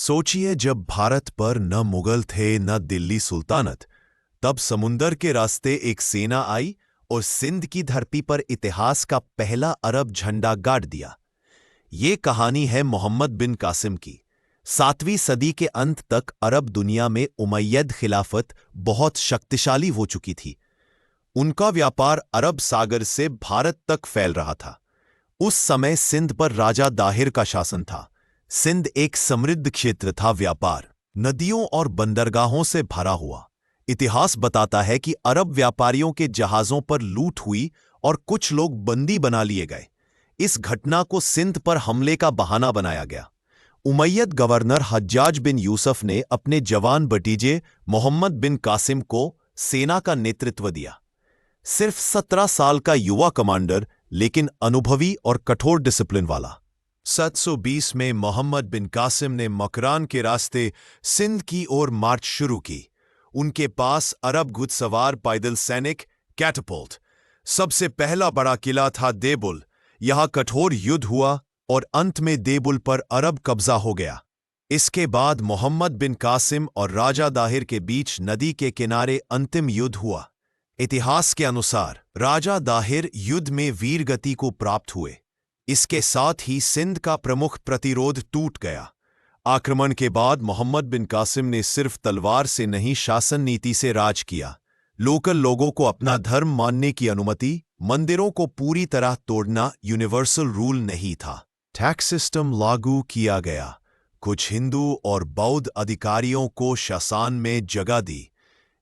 सोचिए, जब भारत पर न मुगल थे न दिल्ली सुल्तानत, तब समुंदर के रास्ते एक सेना आई और सिंध की धरती पर इतिहास का पहला अरब झंडा गाड़ दिया। ये कहानी है मोहम्मद बिन कासिम की। 7वीं सदी के अंत तक अरब दुनिया में उमैयद खिलाफत बहुत शक्तिशाली हो चुकी थी। उनका व्यापार अरब सागर से भारत तक फैल रहा था। उस समय सिंध पर राजा दाहिर का शासन था। सिंध एक समृद्ध क्षेत्र था, व्यापार, नदियों और बंदरगाहों से भरा हुआ। इतिहास बताता है कि अरब व्यापारियों के जहाज़ों पर लूट हुई और कुछ लोग बंदी बना लिए गए। इस घटना को सिंध पर हमले का बहाना बनाया गया। उमैयद गवर्नर हज्जाज बिन यूसुफ ने अपने जवान भतीजे मोहम्मद बिन कासिम को सेना का नेतृत्व दिया। सिर्फ 17 साल का युवा कमांडर, लेकिन अनुभवी और कठोर डिसिप्लिन वाला। 720 में मोहम्मद बिन कासिम ने मकरान के रास्ते सिंध की ओर मार्च शुरू की। उनके पास अरब घुड़सवार पैदल सैनिक, कैटपल्ट। सबसे पहला बड़ा किला था देबुल। यहां कठोर युद्ध हुआ और अंत में देबुल पर अरब कब्जा हो गया। इसके बाद मोहम्मद बिन कासिम और राजा दाहिर के बीच नदी के किनारे अंतिम युद्ध हुआ। इतिहास के अनुसार राजा दाहिर युद्ध में वीरगति को प्राप्त हुए। इसके साथ ही सिंध का प्रमुख प्रतिरोध टूट गया। आक्रमण के बाद मोहम्मद बिन कासिम ने सिर्फ तलवार से नहीं, शासन नीति से राज किया। लोकल लोगों को अपना धर्म मानने की अनुमति, मंदिरों को पूरी तरह तोड़ना यूनिवर्सल रूल नहीं था। टैक्स सिस्टम लागू किया गया। कुछ हिंदू और बौद्ध अधिकारियों को शासन में जगह दी।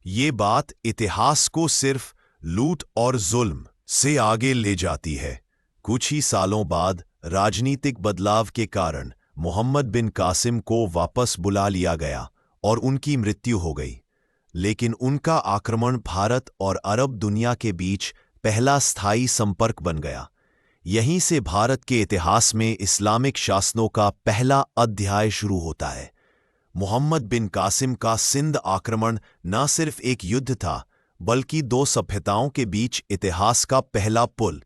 ये बात इतिहास को सिर्फ लूट और जुल्म से आगे ले जाती है। कुछ ही सालों बाद राजनीतिक बदलाव के कारण मोहम्मद बिन कासिम को वापस बुला लिया गया और उनकी मृत्यु हो गई। लेकिन उनका आक्रमण भारत और अरब दुनिया के बीच पहला स्थायी संपर्क बन गया। यहीं से भारत के इतिहास में इस्लामिक शासनों का पहला अध्याय शुरू होता है। मोहम्मद बिन कासिम का सिंध आक्रमण न सिर्फ एक युद्ध था, बल्कि दो सभ्यताओं के बीच इतिहास का पहला पुल।